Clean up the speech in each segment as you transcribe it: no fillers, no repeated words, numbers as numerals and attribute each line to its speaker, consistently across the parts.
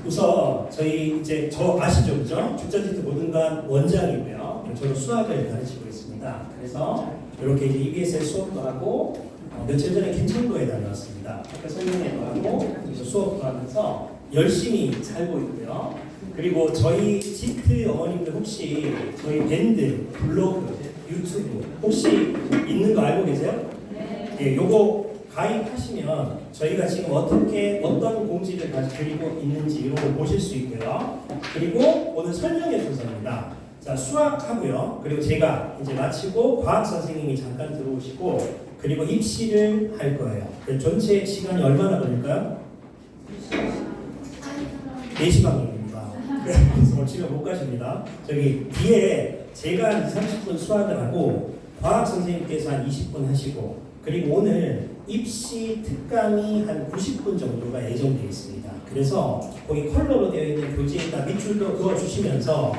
Speaker 1: 우선 저희 이제 저 아시죠, 그죠? 죽전지트 모든관 원장이고요. 저는 수학을 가르치고 있습니다. 그래서 이렇게 이제 EBS에 수업도 하고 며칠 전에 김천도에 다녀왔습니다. 학교 설명회도 하고 그래서 수업도 하면서 열심히 살고 있고요. 그리고 저희 지트 어머님들 혹시 저희 밴드, 블로그, 유튜브 혹시 있는 거 알고 계세요? 예, 요거 가입하시면 저희가 지금 어떤 공지를 다시 드리고 있는지 이런 걸 보실 수 있고요. 그리고 오늘 설명의 순서입니다. 자, 수학하고요. 그리고 제가 이제 마치고 과학 선생님이 잠깐 들어오시고 그리고 입시를 할 거예요. 전체 시간이 얼마나 걸릴까요? 4시간 걸립니다. 그래서 집에 못 가십니다. 저기 뒤에 제가 한 30분 수학을 하고 과학 선생님께서 한 20분 하시고 그리고 오늘 입시 특강이 한 90분 정도가 예정되어 있습니다. 그래서 거기 컬러로 되어 있는 교재에다 밑줄도 그어주시면서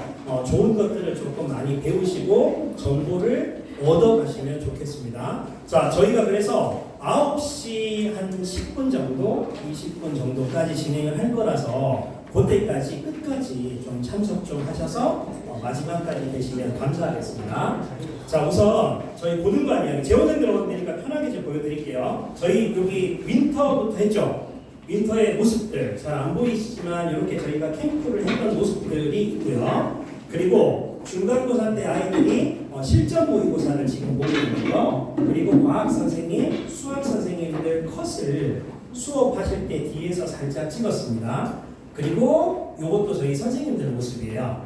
Speaker 1: 좋은 것들을 조금 많이 배우시고 정보를 얻어가시면 좋겠습니다. 자, 저희가 그래서 9시 한 10분 정도, 20분 정도까지 진행을 할 거라서 그때까지 끝까지 좀 참석 좀 하셔서 마지막까지 계시면 감사하겠습니다. 자, 우선 저희 고등관 이야기 재원생 들어가면 되니까 편하게 좀 보여드릴게요. 저희 여기 윈터부터 했죠. 윈터의 모습들 잘 안 보이시지만 이렇게 저희가 캠프를 했던 모습들이 있고요. 그리고 중간고사 때 아이들이 실전 모의고사를 지금 보고 있는 거, 그리고 과학 선생님, 수학 선생님들 컷을 수업하실 때 뒤에서 살짝 찍었습니다. 그리고 이것도 저희 선생님들 모습이에요.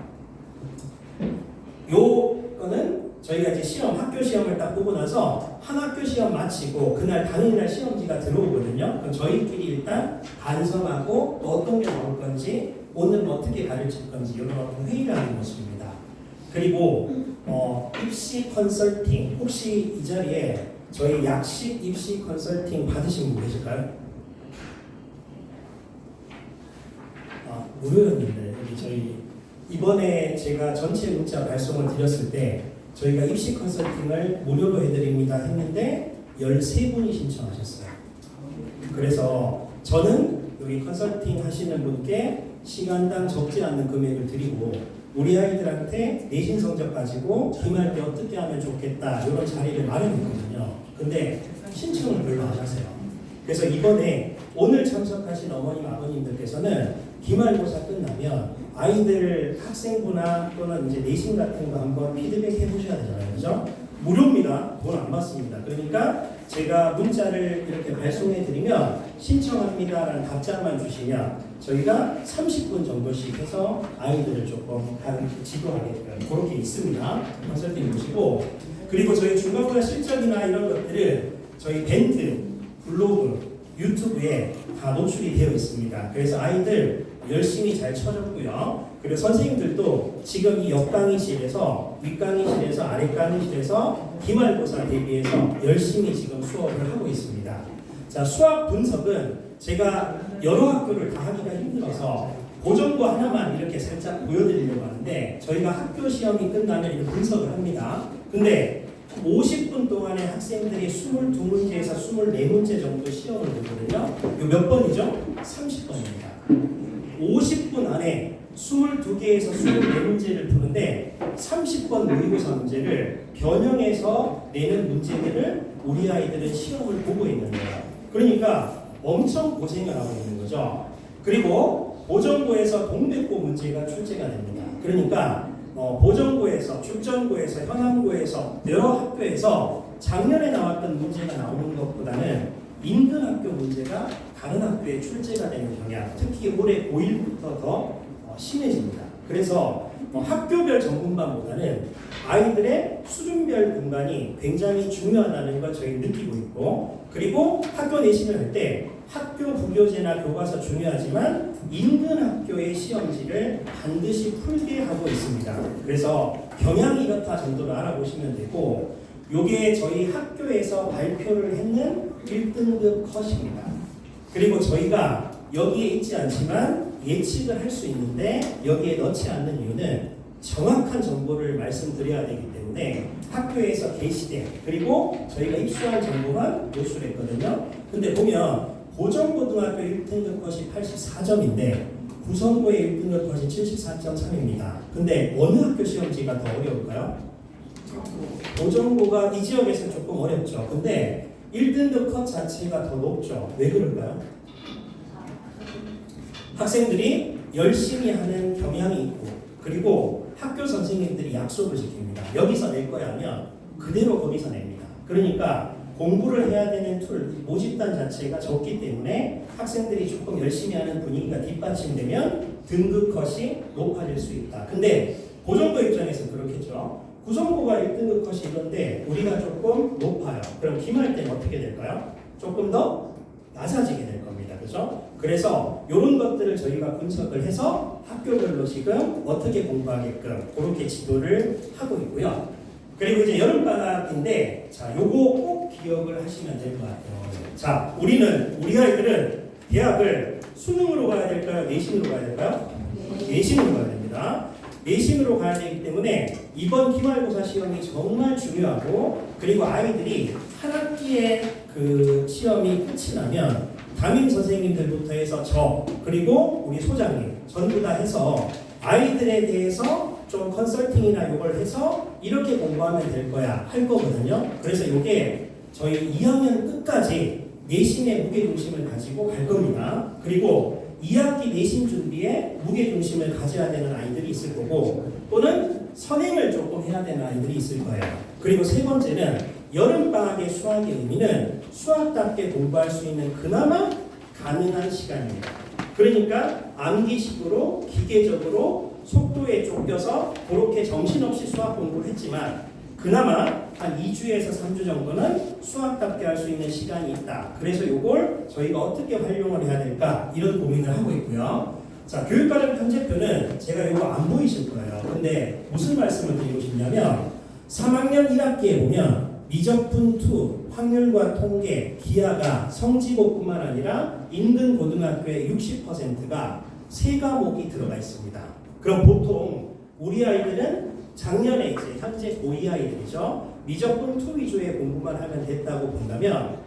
Speaker 1: 요거는 저희가 이제 시험, 학교 시험을 딱 보고 나서 한 학교 시험 마치고 그날 당일날 시험지가 들어오거든요. 그럼 저희끼리 일단 반성하고 또 어떤 게 나올 건지 오늘은 어떻게 가르칠 건지 이런 회의를 하는 모습입니다. 그리고 입시 컨설팅 혹시 이 자리에 저희 약식 입시 컨설팅 받으신 분 계실까요? 무료였는데 여기 저희 이번에 제가 전체 문자 발송을 드렸을 때 저희가 입시 컨설팅을 무료로 해드립니다 했는데 13분이 신청하셨어요. 그래서 저는 여기 컨설팅 하시는 분께 시간당 적지 않는 금액을 드리고 우리 아이들한테 내신 성적 가지고 기말 때 어떻게 하면 좋겠다 이런 자리를 마련했거든요. 근데 신청을 별로 안 하세요. 그래서 이번에 오늘 참석하신 어머님 아버님들께서는 기말고사 끝나면 아이들 학생부나 또는 이제 내신 같은 거 한번 피드백 해보셔야 되잖아요, 그죠? 무료입니다. 돈 안 받습니다. 그러니까 제가 문자를 이렇게 발송해 드리면 신청합니다라는 답장만 주시면 저희가 30분 정도씩 해서 아이들을 조금 지도하게끔 그렇게 있습니다. 컨설팅 보시고 그리고 저희 중간고사 실적이나 이런 것들은 저희 밴드, 블로그, 유튜브에 다 노출이 되어 있습니다. 그래서 아이들 열심히 잘 쳐줬고요. 그리고 선생님들도 지금 이 옆강의실에서 윗강의실에서 아랫강의실에서 기말고사 대비해서 열심히 지금 수업을 하고 있습니다. 자, 수학 분석은 제가 여러 학교를 다 하기가 힘들어서 고정고 하나만 이렇게 살짝 보여드리려고 하는데 저희가 학교 시험이 끝나면 이런 분석을 합니다. 근데 50분 동안에 학생들이 22문제에서 24문제 정도 시험을 보거든요. 이거 몇 번이죠? 30번입니다. 50분 안에 22개에서 24문제를 푸는데 30번 모의고사 문제를 변형해서 내는 문제들을 우리 아이들은 시험을 보고 있는 거예요. 그러니까 엄청 고생을 하고 있는 거죠. 그리고 보정고에서 동백고 문제가 출제가 됩니다. 그러니까 보정고에서, 축전고에서, 현암고에서 여러 학교에서 작년에 나왔던 문제가 나오는 것보다는 인근 학교 문제가 다른 학교에 출제가 되는 경향, 특히 올해 5일부터 더 심해집니다. 그래서 학교별 전공반보다는 아이들의 수준별 공간이 굉장히 중요하다는 걸 저희 느끼고 있고, 그리고 학교 내신을 할 때 학교 부교재나 교과서 중요하지만 인근 학교의 시험지를 반드시 풀게 하고 있습니다. 그래서 경향이 이렇다 정도로 알아보시면 되고, 요게 저희 학교에서 발표를 했는 1등급 컷입니다. 그리고 저희가 여기에 있지 않지만 예측을 할 수 있는데 여기에 넣지 않는 이유는 정확한 정보를 말씀드려야 되기 때문에 학교에서 게시된 그리고 저희가 입수한 정보만 노출했거든요. 근데 보면 보정고등학교 1등급 컷이 84점인데 구성고의 1등급 컷이 74.3입니다. 근데 어느 학교 시험지가 더 어려울까요? 고정고가 이 지역에서 조금 어렵죠. 근데 1등급 컷 자체가 더 높죠. 왜 그럴까요? 학생들이 열심히 하는 경향이 있고, 그리고 학교 선생님들이 약속을 지킵니다. 여기서 낼 거야 하면 그대로 거기서 냅니다. 그러니까 공부를 해야 되는 툴, 모집단 자체가 적기 때문에 학생들이 조금 열심히 하는 분위기가 뒷받침되면 등급 컷이 높아질 수 있다. 근데 고정고 입장에서 그렇겠죠. 구성고가 1등급 컷이 이런데 우리가 조금 높아요. 그럼 기말 때는 어떻게 될까요? 조금 더 낮아지게 될 겁니다. 그죠? 그래서 이런 것들을 저희가 분석을 해서 학교별로 지금 어떻게 공부하게끔 그렇게 지도를 하고 있고요. 그리고 이제 여름방학인데, 자, 요거 꼭 기억을 하시면 될 것 같아요. 자, 우리 아이들은 대학을 수능으로 가야 될까요? 내신으로 가야 될까요? 내신으로 가야 됩니다. 내신으로 가야 되기 때문에 이번 기말고사 시험이 정말 중요하고, 그리고 아이들이 한 학기에 그 시험이 끝이 나면 담임 선생님들부터 해서 그리고 우리 소장님 전부 다 해서 아이들에 대해서 좀 컨설팅이나 이걸 해서 이렇게 공부하면 될 거야 할 거거든요. 그래서 이게 저희 2학년 끝까지 내신의 무게중심을 가지고 갈 겁니다. 그리고 2학기 내신 준비에 무게중심을 가져야 되는 아이들이 있을 거고, 또는 선행을 조금 해야 되는 아이들이 있을 거예요. 그리고 세 번째는 여름방학의 수학의 의미는 수학답게 공부할 수 있는 그나마 가능한 시간입니다. 그러니까 암기식으로 기계적으로 속도에 쫓겨서 그렇게 정신없이 수학 공부를 했지만 그나마 한 2주에서 3주 정도는 수학답게 할 수 있는 시간이 있다. 그래서 이걸 저희가 어떻게 활용을 해야 될까 이런 고민을 하고 있고요. 자, 교육과정 편제표는 제가 이거 안 보이실 거예요. 근데 무슨 말씀을 드리고 싶냐면 3학년 1학기에 보면 미적분 2, 확률과 통계, 기하가 성지고뿐만 아니라 인근 고등학교의 60%가 세 과목이 들어가 있습니다. 그럼 보통 우리 아이들은 작년에 이제 현재 고2 아이들이죠. 미적분 2 위주의 공부만 하면 됐다고 본다면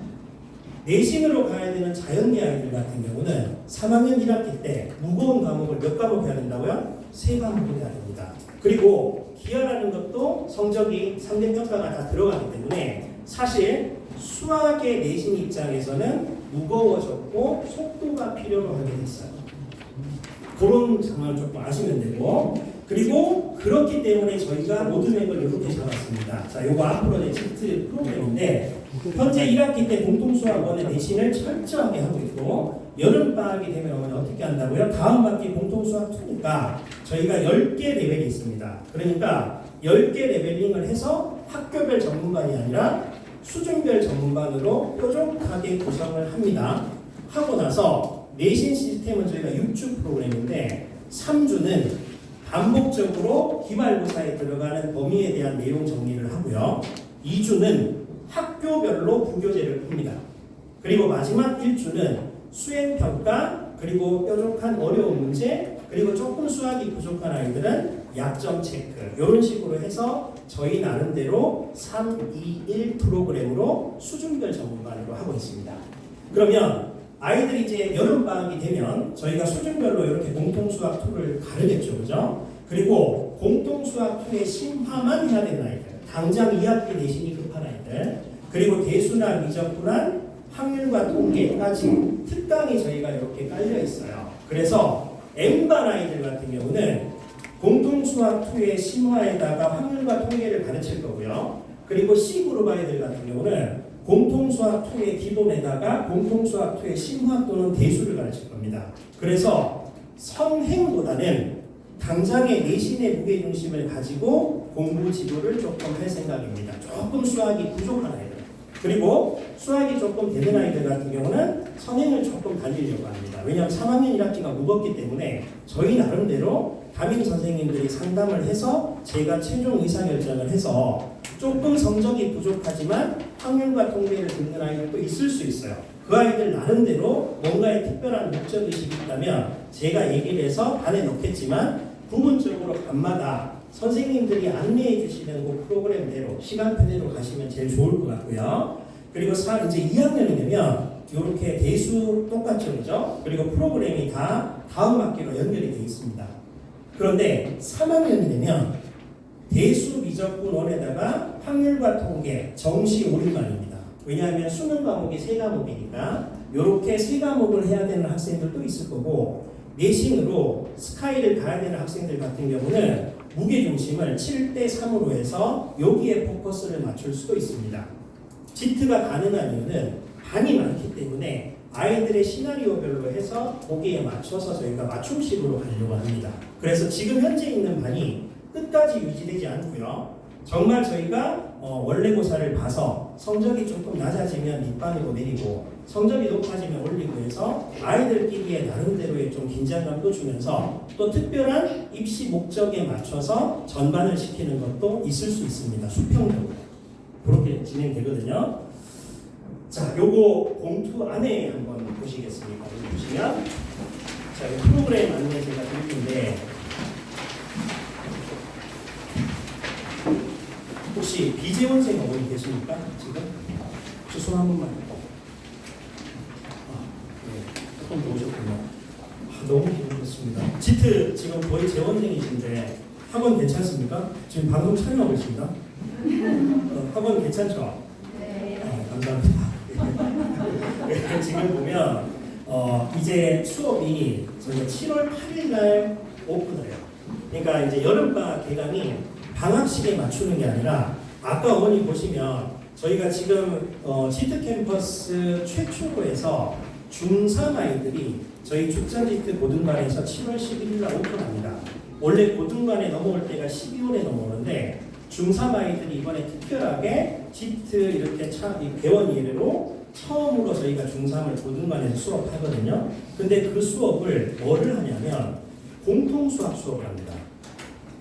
Speaker 1: 내신으로 가야 되는 자연계 아이들 같은 경우는 3학년 1학기 때 무거운 과목을 몇 과목 해야 된다고요? 3과목을 해야 됩니다. 그리고 기하라는 것도 성적이 3대 평가가 다 들어가기 때문에 사실 수학의 내신 입장에서는 무거워졌고 속도가 필요로 하게 됐어요. 그런 상황을 조금 아시면 되고, 그리고 그렇기 때문에 저희가 로드맵을 이렇게 잡았습니다. 자, 요거 앞으로 넥스트 프로그램인데 현재 1학기 때 공통수학원의 내신을 철저하게 하고 있고, 여름방학이 되면 어떻게 한다고요? 다음 학기 공통수학 2니까 저희가 10개 레벨이 있습니다. 그러니까 10개 레벨링을 해서 학교별 전문반이 아니라 수준별 전문반으로 뾰족하게 구성을 합니다. 하고 나서 내신 시스템은 저희가 6주 프로그램인데 3주는 반복적으로 기말고사에 들어가는 범위에 대한 내용 정리를 하고요. 2주는 학교별로 부교재를 풉니다. 그리고 마지막 1주는 수행평가, 그리고 뾰족한 어려운 문제, 그리고 조금 수학이 부족한 아이들은 약점 체크, 이런 식으로 해서 저희 나름대로 3, 2, 1 프로그램으로 수준별 전문반으로 하고 있습니다. 그러면 아이들이 이제 여름방학이 되면 저희가 수준별로 이렇게 공통수학 2를 가르겠죠. 그죠? 그리고 공통수학 2의 심화만 해야 되는 아이들, 당장 2학기 내신이 급한 아이들, 그리고 대수나 미적분한 확률과 통계까지 특강이 저희가 이렇게 깔려 있어요. 그래서 M반 아이들 같은 경우는 공통수학 2의 심화에다가 확률과 통계를 가르칠 거고요. 그리고 C그룹 아이들 같은 경우는 공통수학 2의 기본에다가 공통수학 2의 심화 또는 대수를 가르칠 겁니다. 그래서 선행보다는 당장의 내신의 무게중심을 가지고 공부 지도를 조금 할 생각입니다. 조금 수학이 부족한 아이들, 그리고 수학이 조금 되는 아이들 같은 경우는 선행을 조금 달리려고 합니다. 왜냐하면 3학년 1학기가 무겁기 때문에 저희 나름대로 담임 선생님들이 상담을 해서 제가 최종 의사결정을 해서 조금 성적이 부족하지만 확률과 통계를 듣는 아이들도 있을 수 있어요. 그 아이들 나름대로 뭔가의 특별한 목적의식이 있다면 제가 얘기를 해서 반에 넣겠지만 부분적으로 밤마다 선생님들이 안내해 주시는 그 프로그램대로 시간표대로 가시면 제일 좋을 것 같고요. 그리고 이제 2학년이 되면 이렇게 대수 똑같죠, 그죠? 그리고 프로그램이 다 다음 학기로 연결이 되어 있습니다. 그런데 3학년이 되면 대수 미적분 1에다가 확률과 통계, 정시 5일만입니다. 왜냐하면 수능 과목이 3과목이니까 이렇게 3과목을 해야 되는 학생들도 있을 거고, 내신으로 스카이를 가야 되는 학생들 같은 경우는 무게중심을 7대3으로 해서 여기에 포커스를 맞출 수도 있습니다. 지트가 가능한 이유는 반이 많기 때문에 아이들의 시나리오별로 해서 거기에 맞춰서 저희가 맞춤식으로 가려고 합니다. 그래서 지금 현재 있는 반이 끝까지 유지되지 않고요. 정말 저희가 원래고사를 봐서 성적이 조금 낮아지면 밑반으로 내리고 성적이 높아지면 올리고 해서 아이들끼리의 나름대로의 좀 긴장감도 주면서 또 특별한 입시 목적에 맞춰서 전반을 시키는 것도 있을 수 있습니다. 수평적으로 그렇게 진행되거든요. 자, 요거 봉투 안에 한번 보시겠습니까? 여기 보시면 자, 이 프로그램 안내 제가 드릴 텐데 혹시 비재원생 어머니 계십니까? 지금? 손 한 번만. 네, 조금 더 오셨군요. 너무 기쁘셨습니다. 지트 지금 거의 재원생이신데 학원 괜찮습니까? 지금 방송 촬영하고 있습니다. 학원 괜찮죠? 네. 감사합니다. 네, 지금 보면 이제 수업이 저희가 7월 8일 날 오픈을 해요. 그러니까 이제 여름방학 개강이 방학식에 맞추는 게 아니라 아까 어머니 보시면 저희가 지금 지트 캠퍼스 최초로 해서 중3 아이들이 저희 죽전지트 고등반에서 7월 11일 날 오픈합니다. 원래 고등반에 넘어올 때가 12월에 넘어오는데 중3 아이들이 이번에 특별하게 지트 이렇게 배원 이래로 처음으로 저희가 중3을 고등반에서 수업하거든요. 근데 그 수업을 뭐를 하냐면 공통수학 수업을 합니다.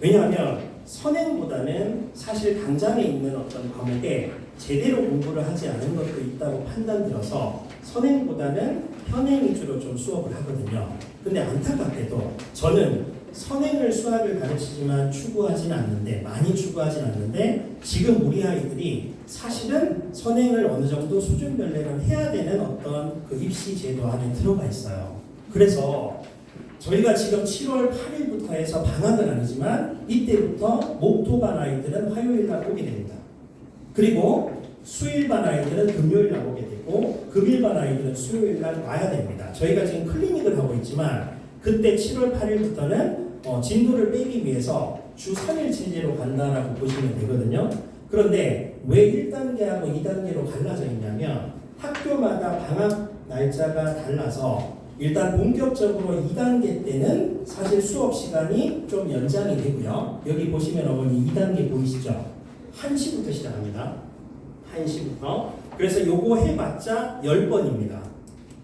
Speaker 1: 왜냐하면 선행보다는 사실 당장에 있는 어떤 과목에 제대로 공부를 하지 않은 것도 있다고 판단들어서 선행보다는 현행 위주로 좀 수업을 하거든요. 근데 안타깝게도 저는 선행을 수학을 가르치지만 추구하진 않는데, 많이 추구하진 않는데 지금 우리 아이들이 사실은 선행을 어느 정도 수준별로 해야 되는 어떤 그 입시 제도 안에 들어가 있어요. 그래서 저희가 지금 7월 8일부터 해서 방학은 아니지만 이때부터 목토반 아이들은 화요일날 오게 됩니다. 그리고 수일반 아이들은 금요일날 오게 되고 금일반 아이들은 수요일날 와야 됩니다. 저희가 지금 클리닉을 하고 있지만 그때 7월 8일부터는 진도를 빼기 위해서 주 3일 체제로 간다라고 보시면 되거든요. 그런데 왜 1단계하고 2단계로 갈라져 있냐면 학교마다 방학 날짜가 달라서 일단 본격적으로 2단계 때는 사실 수업 시간이 좀 연장이 되고요. 여기 보시면 어머니 2단계 보이시죠? 1시부터 시작합니다. 1시부터. 그래서 요거 해봤자 10번입니다.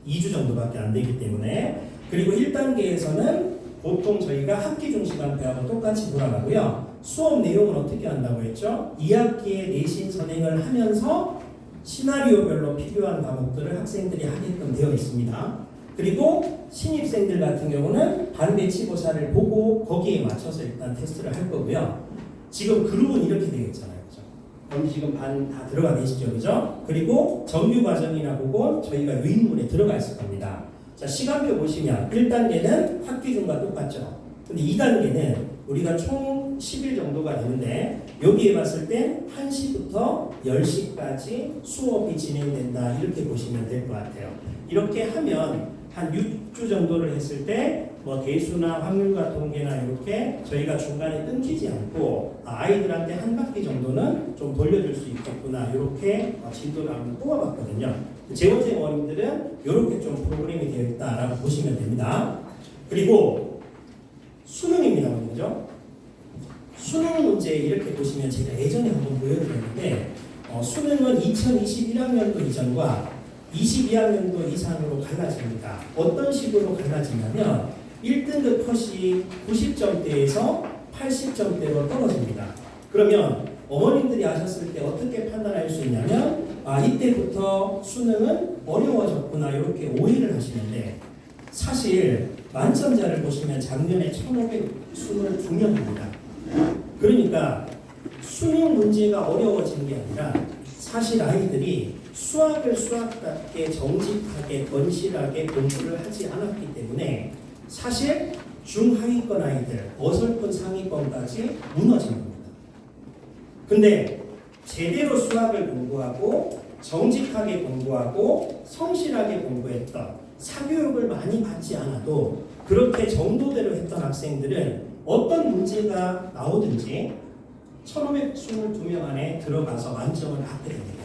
Speaker 1: 2주 정도밖에 안 되기 때문에. 그리고 1단계에서는 보통 저희가 학기 중 시간표하고 똑같이 돌아가고요. 수업 내용은 어떻게 한다고 했죠? 2학기에 내신 선행을 하면서 시나리오별로 필요한 과목들을 학생들이 하게끔 되어 있습니다. 그리고 신입생들 같은 경우는 반배치고사를 보고 거기에 맞춰서 일단 테스트를 할 거고요. 지금 그룹은 이렇게 되어 있잖아요. 그죠? 그럼 지금 반 다 들어가 계시죠? 그죠? 그리고 정규 과정이나 보고 저희가 유인물에 들어가 있을 겁니다. 자, 시간표 보시면 1단계는 학기 중과 똑같죠. 근데 2단계는 우리가 총 10일 정도가 되는데 여기에 봤을 때 1시부터 10시까지 수업이 진행된다 이렇게 보시면 될 것 같아요. 이렇게 하면 한 6주 정도를 했을 때 뭐 대수나 확률과 통계나 이렇게 저희가 중간에 끊기지 않고 아이들한테 한 바퀴 정도는 좀 돌려줄 수 있겠구나 이렇게 진도를 한번 뽑아봤거든요. 재원생 어린이들은 이렇게 좀 프로그램이 되어 있다라고 보시면 됩니다. 그리고 수능입니다. 그죠? 수능 문제 이렇게 보시면 제가 예전에 한번 보여드렸는데 수능은 2021학년도 이전과 22학년도 이상으로 갈라집니다. 어떤 식으로 갈라지냐면 1등급 컷이 90점대에서 80점대로 떨어집니다. 그러면 어머님들이 하셨을 때 어떻게 판단할 수 있냐면 이때부터 수능은 어려워졌구나 이렇게 오해를 하시는데 사실 만점자를 보시면 작년에 1522명입니다. 그러니까 수능 문제가 어려워진 게 아니라 사실 아이들이 수학을 수학답게 정직하게 건실하게 공부를 하지 않았기 때문에 사실 중하위권 아이들, 어설픈 상위권까지 무너진 겁니다. 근데 제대로 수학을 공부하고 정직하게 공부하고 성실하게 공부했던, 사교육을 많이 받지 않아도 그렇게 정도대로 했던 학생들은 어떤 문제가 나오든지 1522명 안에 들어가서 만점을 받게 됩니다.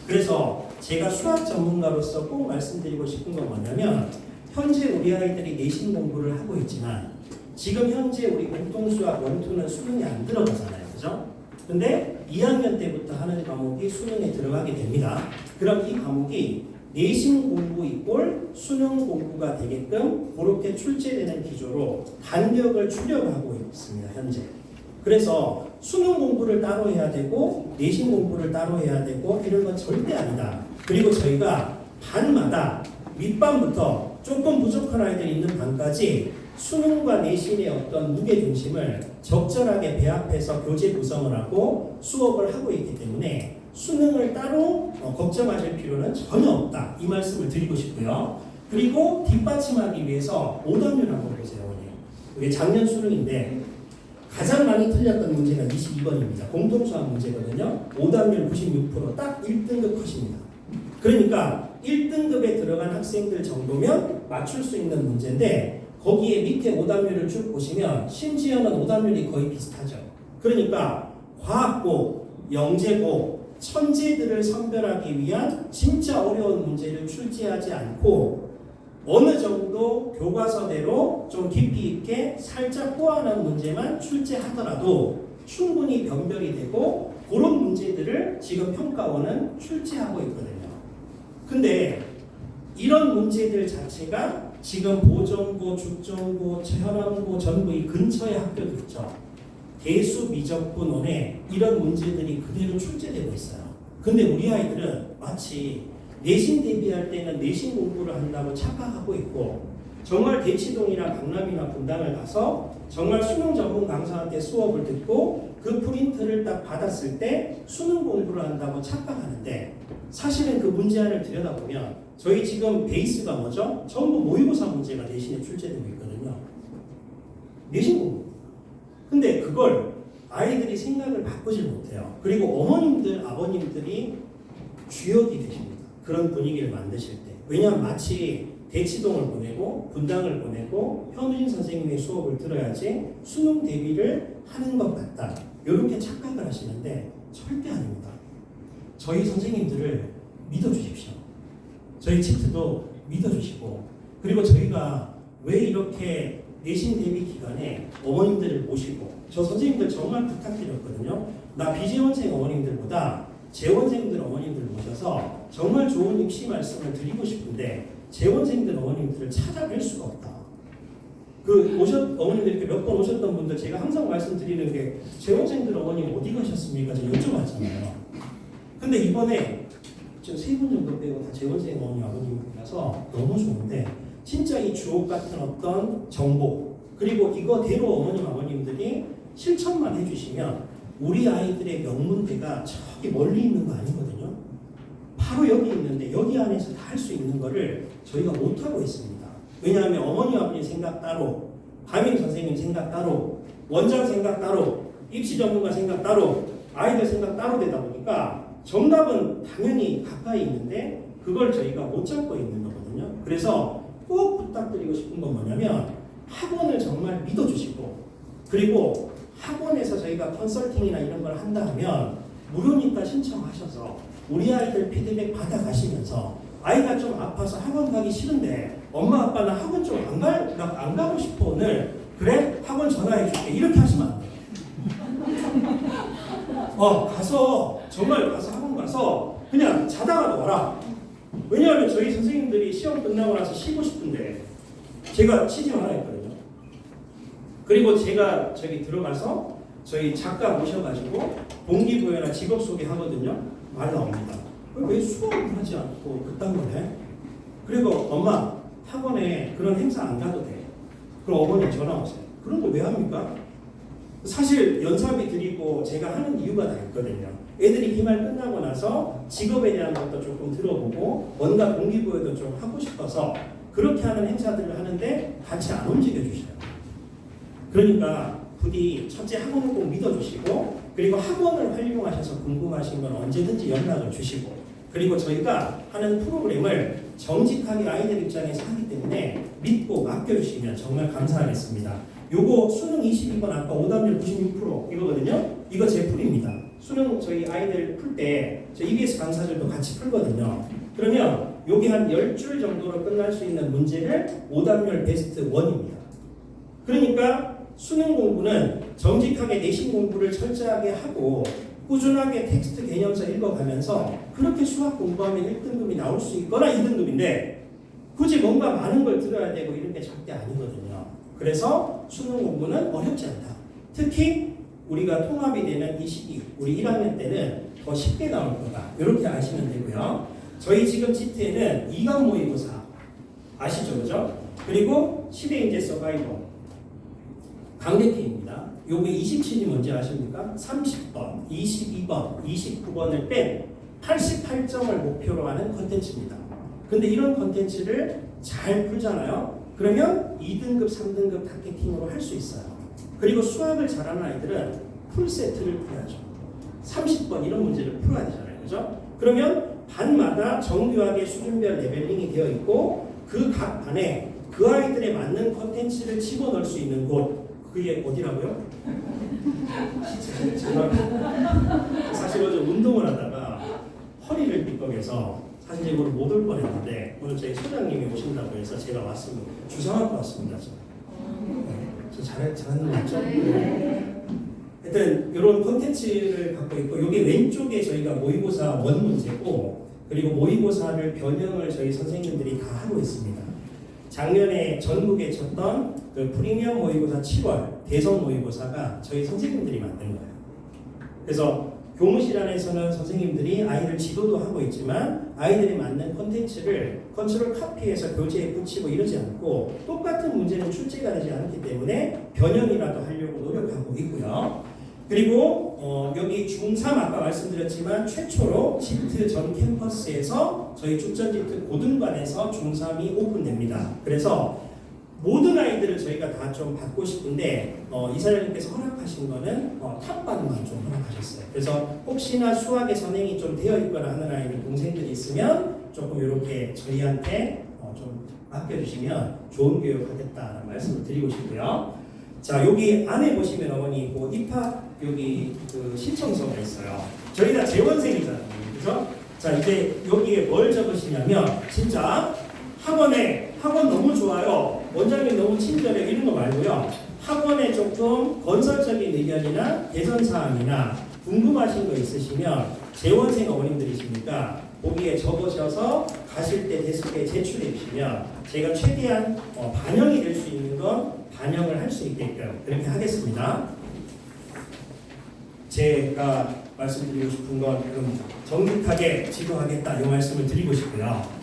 Speaker 1: 그래서 제가 수학 전문가로서 꼭 말씀드리고 싶은 건 뭐냐면, 현재 우리 아이들이 내신 공부를 하고 있지만 지금 현재 우리 공통수학 원투는 수능이 안 들어가잖아요. 그죠? 근데 2학년 때부터 하는 과목이 수능에 들어가게 됩니다. 그럼 이 과목이 내신 공부 이꼴 수능 공부가 되게끔 그렇게 출제되는 기조로 간격을 줄여가고 있습니다. 현재. 그래서 수능 공부를 따로 해야 되고 내신 공부를 따로 해야 되고 이런 건 절대 아니다. 그리고 저희가 반마다 밑반부터 조금 부족한 아이들이 있는 반까지 수능과 내신의 어떤 무게중심을 적절하게 배합해서 교재 구성을 하고 수업을 하고 있기 때문에 수능을 따로 걱정하실 필요는 전혀 없다. 이 말씀을 드리고 싶고요. 그리고 뒷받침하기 위해서 오답률 한번 보세요. 이게 작년 수능인데 가장 많이 틀렸던 문제가 22번입니다. 공통수학 문제거든요. 오답률 96%, 딱 1등급 컷입니다. 그러니까 1등급에 들어간 학생들 정도면 맞출 수 있는 문제인데 거기에 밑에 오답률을 쭉 보시면 심지어는 오답률이 거의 비슷하죠. 그러니까 과학고, 영재고, 천재들을 선별하기 위한 진짜 어려운 문제를 출제하지 않고 어느 정도 교과서대로 좀 깊이 있게 살짝 꼬아놓은 문제만 출제하더라도 충분히 변별이 되고 그런 문제들을 지금 평가원은 출제하고 있거든요. 근데 이런 문제들 자체가 지금 보정고, 죽정고, 현암고, 전부 이 근처의 학교도 있죠. 대수 미적분원에 이런 문제들이 그대로 출제되고 있어요. 근데 우리 아이들은 마치 내신 대비할 때는 내신 공부를 한다고 착각하고 있고 정말 대치동이나 강남이나 분당을 가서 정말 수능 전문 강사한테 수업을 듣고 그 프린트를 딱 받았을 때 수능 공부를 한다고 착각하는데 사실은 그 문제안을 들여다보면 저희 지금 베이스가 뭐죠? 전부 모의고사 문제가 내신에 출제되고 있거든요. 내신 공부. 근데 그걸 아이들이 생각을 바꾸질 못해요. 그리고 어머님들, 아버님들이 주역이 되십니다. 그런 분위기를 만드실 때. 왜냐하면 마치 대치동을 보내고 분당을 보내고 현우진 선생님의 수업을 들어야지 수능 대비를 하는 것 같다. 이렇게 착각을 하시는데 절대 아닙니다. 저희 선생님들을 믿어주십시오. 저희 치트도 믿어주시고 그리고 저희가 왜 이렇게 내신 대비 기간에 어머님들을 모시고 저 선생님들 정말 부탁드렸거든요. 나 비재원생 어머님들보다 재원생들 어머님들 모셔서 정말 좋은 입시 말씀을 드리고 싶은데 재원생들 어머님들을 찾아뵐 수가 없다. 어머님들 이렇게 몇 번 오셨던 분들 제가 항상 말씀드리는 게 재원생들 어머님 어디 가셨습니까? 제가 여쭤봤잖아요. 근데 이번에 좀 3분 정도 빼고 다 재원생 어머니 아버님이라서 너무 좋은데 진짜 이 주옥 같은 어떤 정보 그리고 이거대로 어머님 아버님들이 실천만 해주시면 우리 아이들의 명문대가 저기 멀리 있는 거 아니거든요. 바로 여기 있는데 여기 안에서 다 할 수 있는 거를 저희가 못하고 있습니다. 왜냐하면 어머니 아버님 생각 따로 담임 선생님 생각 따로 원장 생각 따로 입시 전문가 생각 따로 아이들 생각 따로 되다 보니까 정답은 당연히 가까이 있는데 그걸 저희가 못 잡고 있는 거거든요. 그래서 꼭 부탁드리고 싶은 건 뭐냐면 학원을 정말 믿어주시고 그리고 학원에서 저희가 컨설팅이나 이런 걸 한다 하면 무료니까 신청하셔서 우리 아이들 피드백 받아가시면서 아이가 좀 아파서 학원 가기 싫은데 엄마 아빠는 학원 좀 안 가고 싶어 오늘 그래? 학원 전화해줄게 이렇게 하시면 안 돼요. 가서 정말 가서 학원 가서 그냥 자다가도 와라. 왜냐하면 저희 선생님들이 시험 끝나고 나서 쉬고 싶은데 제가 쉬지 말라 했거든요. 그리고 제가 저기 들어가서 저희 작가 모셔가지고 동기부여나 직업 소개 하거든요. 말 나옵니다. 왜 수업을 하지 않고 그딴 걸 해? 그리고 엄마 학원에 그런 행사 안 가도 돼. 그럼 어머니 전화 오세요. 그런 거 왜 합니까? 사실 연사비 드리고 제가 하는 이유가 다 있거든요. 애들이 기말 끝나고 나서 직업에 대한 것도 조금 들어보고 뭔가 동기부여도 좀 하고 싶어서 그렇게 하는 행사들을 하는데 같이 안 움직여 주셔요. 그러니까 부디 첫째 학원을 꼭 믿어주시고, 그리고 학원을 활용하셔서 궁금하신 건 언제든지 연락을 주시고, 그리고 저희가 하는 프로그램을 정직하게 아이들 입장에서 하기 때문에 믿고 맡겨주시면 정말 감사하겠습니다. 요거 수능 22번 아까 오답률 96% 이거거든요. 이거 제 풀입니다. 수능 저희 아이들 풀 때 저 EBS 강사들도 같이 풀거든요. 그러면 요게 한 10줄 정도로 끝날 수 있는 문제를 오답률 베스트 1입니다. 그러니까 수능 공부는 정직하게 내신 공부를 철저하게 하고 꾸준하게 텍스트 개념서 읽어가면서 그렇게 수학 공부하면 1등급이 나올 수 있거나 2등급인데 굳이 뭔가 많은 걸 들어야 되고 이런 게 절대 아니거든요. 그래서 수능 공부는 어렵지 않다. 특히 우리가 통합이 되는 이 시기, 우리 1학년 때는 더 쉽게 나올 거다. 이렇게 아시면 되고요. 저희 지금 지트에는 2강 모의고사 아시죠? 그죠? 그리고 시대인재 서바이벌 강대케입니다. 요게 27이 뭔지 아십니까? 30번, 22번, 29번을 뺀 88점을 목표로 하는 컨텐츠입니다. 근데 이런 컨텐츠를 잘 풀잖아요. 그러면 2등급, 3등급 타겟팅으로 할 수 있어요. 그리고 수학을 잘하는 아이들은 풀세트를 풀어야죠. 30번 이런 문제를 풀어야 되잖아요. 그죠? 그러면 반마다 정교하게 수준별 레벨링이 되어 있고 그 각 반에 그 아이들에 맞는 컨텐츠를 집어넣을 수 있는 곳, 그게 어디라고요? 사실 어제 운동을 하다가 허리를 삐걱해서 사실 이걸 못 올 뻔했는데 오늘 저희 소장님이 오신다고 해서 제가 왔습니다. 주상학과 왔습니다. 저 잘하는 거 맞죠? 하여튼 이런 콘텐츠를 갖고 있고, 여기 왼쪽에 저희가 모의고사 원 문제고, 그리고 모의고사를 변형을 저희 선생님들이 다 하고 있습니다. 작년에 전국에 쳤던 그 프리미엄 모의고사 7월 대선 모의고사가 저희 선생님들이 만든 거예요. 그래서 교무실 안에서는 선생님들이 아이들 지도도 하고 있지만 아이들이 맞는 콘텐츠를 컨트롤 카피해서 교재에 붙이고 이러지 않고 똑같은 문제는 출제가 되지 않기 때문에 변형이라도 하려고 노력하고 있고요. 그리고 여기 중3 아까 말씀드렸지만 최초로 지트 전 캠퍼스에서 저희 축전 지트 고등반에서 중3이 오픈됩니다. 그래서 모든 아이들을 저희가 다 좀 받고 싶은데 이사장님께서 허락하신 거는 탑반만 좀 허락하셨어요. 그래서 혹시나 수학에 선행이 좀 되어 있거나 하는 아이들 동생들이 있으면 조금 이렇게 저희한테 좀 맡겨주시면 좋은 교육하겠다는 말씀을 드리고 싶고요. 자, 여기 안에 보시면 어머니 그 입학 여기 그 신청서가 있어요. 저희가 재원생이잖아요. 그죠? 자, 이제 여기에 뭘 적으시냐면 진짜 학원 너무 좋아요. 원장님 너무 친절해. 이런 거 말고요. 학원에 조금 건설적인 의견이나 개선 사항이나 궁금하신 거 있으시면 재원생 어머님들이시니까 거기에 적으셔서 가실 때 데스크에 제출해 주시면 제가 최대한 반영이 될 수 있는 건 반영을 할 수 있게끔 그렇게 하겠습니다. 제가 말씀드리고 싶은 건 정직하게 지도하겠다 이 말씀을 드리고 싶고요.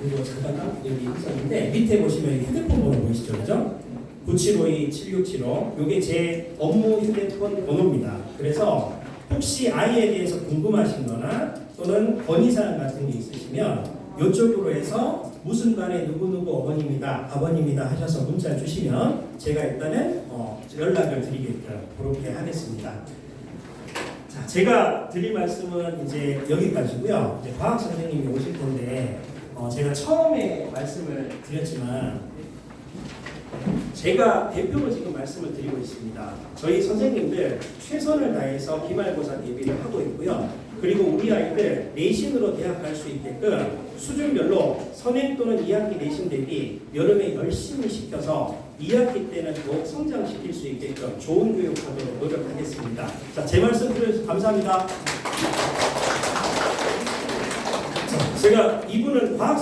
Speaker 1: 그리고 잠깐 여기 있었는데 밑에 보시면 휴대폰 번호 보이시죠? 그죠? 9752-7675 이게 제 업무 휴대폰 번호입니다. 그래서 혹시 아이에 대해서 궁금하신 거나 또는 건의사항 같은 게 있으시면 이쪽으로 해서 무슨 반에 누구누구 어머님이다 아버님이다 하셔서 문자 주시면 제가 일단은 연락을 드리게끔 그렇게 하겠습니다. 자, 제가 드릴 말씀은 이제 여기까지고요. 이제 과학 선생님이 오실 텐데 제가 처음에 말씀을 드렸지만 제가 대표로 지금 말씀을 드리고 있습니다. 저희 선생님들 최선을 다해서 기말고사 대비를 하고 있고요. 그리고 우리 아이들 내신으로 대학 갈 수 있게끔 수준별로 선행 또는 2학기 내신 대비 여름에 열심히 시켜서 2학기 때는 더욱 성장시킬 수 있게끔 좋은 교육하도록 노력하겠습니다. 자, 제 말씀 들어주셔서 감사합니다. 제가 이분은 과학